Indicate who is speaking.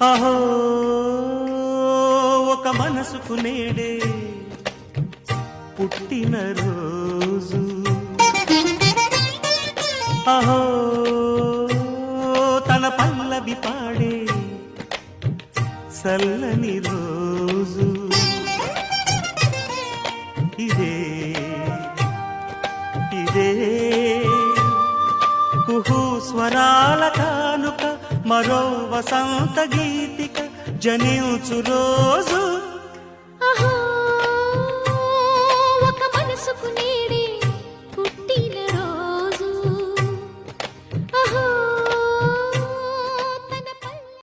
Speaker 1: అహో ఒక మనసుకు నేడే పుట్టిన రోజు, అహో తన పల్లవి పాడే చల్లని రోజు. ఇదే ఇదే కుహు స్వరాల కానుక, మరో వసంత గీతిక జనించు రోజు.